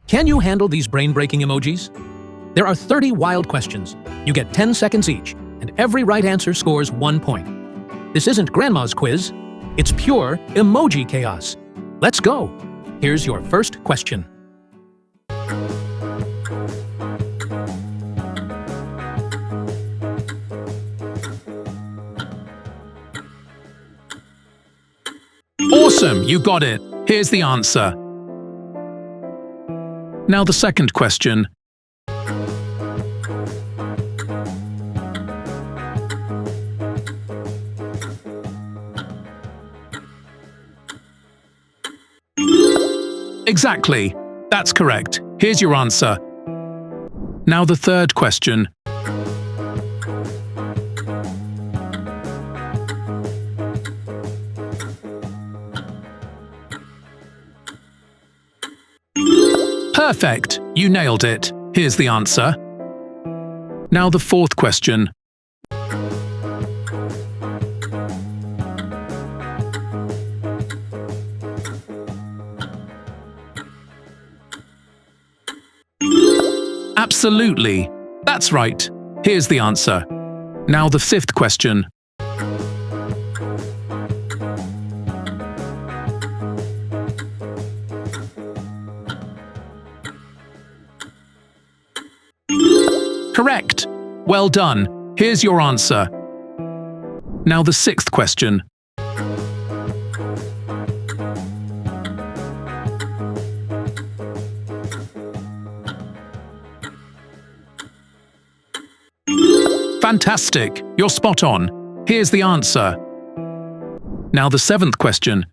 Can you handle these brain-breaking emojis? There are 30 wild questions. You get 10 seconds each, and every right answer scores 1 point. This isn't Grandma's quiz. It's pure emoji chaos. Let's go. Here's your first question. Awesome, you got it. Here's the answer. Now the second question. Exactly. That's correct. Here's your answer. Now the third question. Perfect! You nailed it. Here's the answer. Now the fourth question. Absolutely. That's right. Here's the answer. Now the fifth question. Correct. Well done. Here's your answer. Now the sixth question. Fantastic. You're spot on. Here's the answer. Now the seventh question.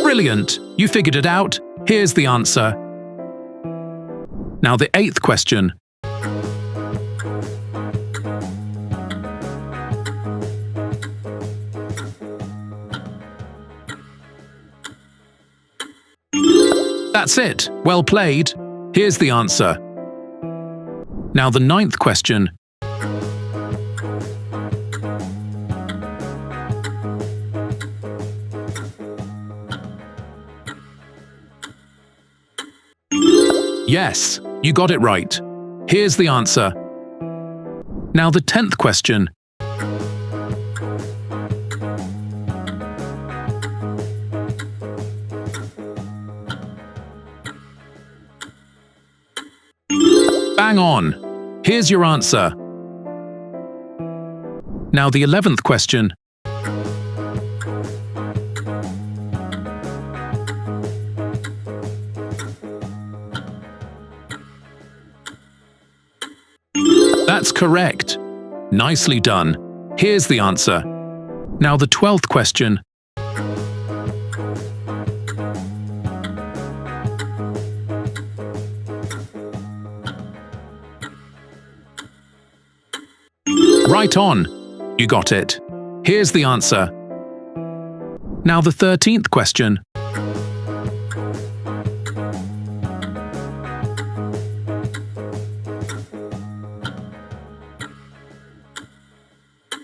Brilliant! You figured it out. Here's the answer. Now the eighth question. That's it. Well played. Here's the answer. Now the ninth question. Yes, you got it right. Here's the answer. Now the 10th question. Bang on. Here's your answer. Now the 11th question. That's correct. Nicely done. Here's the answer. Now the 12th question. Right on. You got it. Here's the answer. Now the 13th question.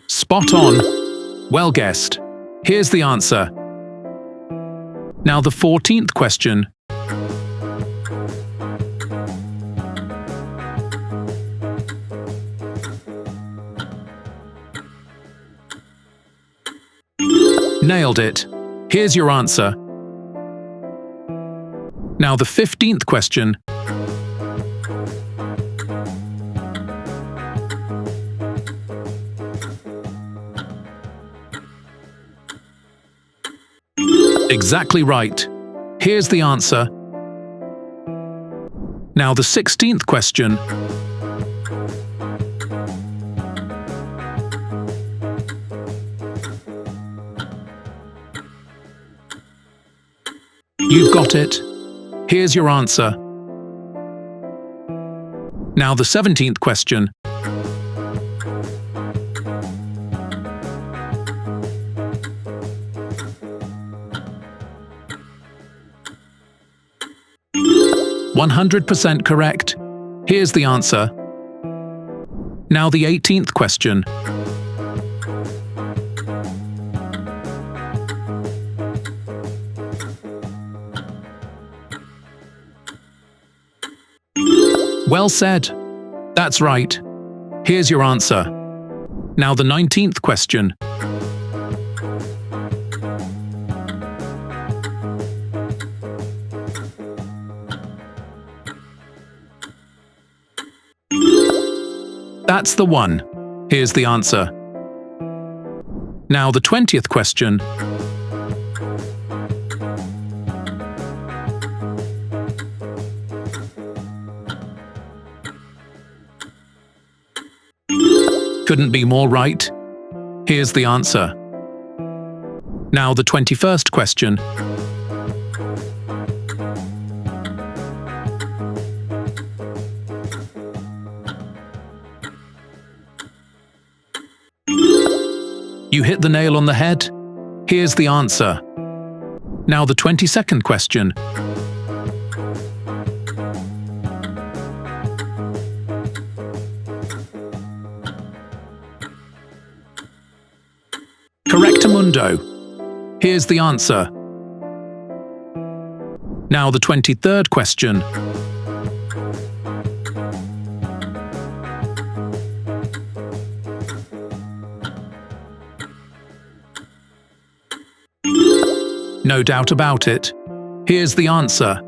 Spot on. Well guessed. Here's the answer. Now the 14th question. Nailed it. Here's your answer. Now the 15th question. Exactly right. Here's the answer. Now the 16th question. You've got it. Here's your answer. Now the 17th question. "100% correct. Here's the answer. Now the 18th question. Well said. That's right. Here's your answer. Now the 19th question. That's the one. Here's the answer. Now the 20th question. Couldn't be more right. Here's the answer. Now the 21st question. You hit the nail on the head. Here's the answer. Now the 22nd question. Correctamundo. Here's the answer. Now the 23rd question. No doubt about it. Here's the answer.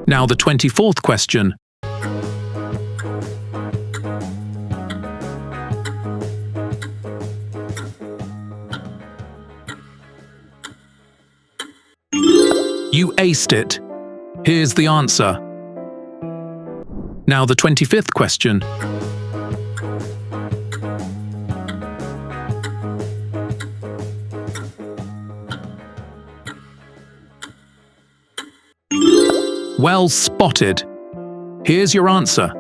Now the 24th question. You aced it. Here's the answer. Now the 25th question. Well spotted. Here's your answer.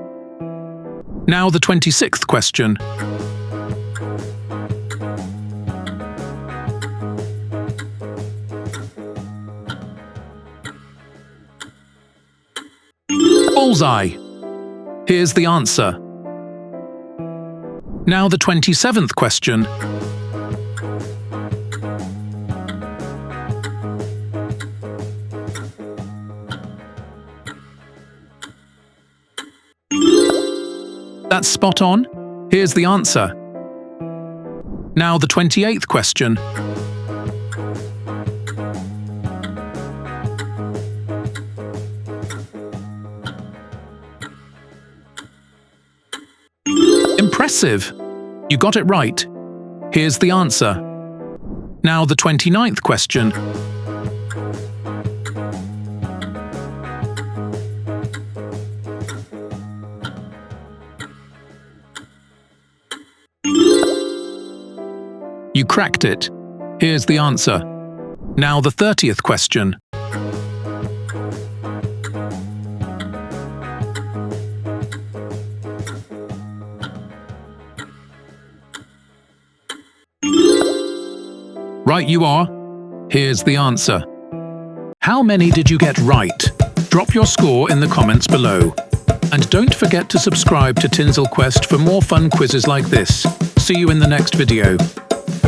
Now the 26th question. Bullseye. Here's the answer. Now the 27th question. That's spot on. Here's the answer. Now the 28th question. Impressive! You got it right. Here's the answer. Now the 29th question. You cracked it. Here's the answer. Now the 30th question. Right you are. Here's the answer. How many did you get right? Drop your score in the comments below. And don't forget to subscribe to Tinsel Quest for more fun quizzes like this. See you in the next video.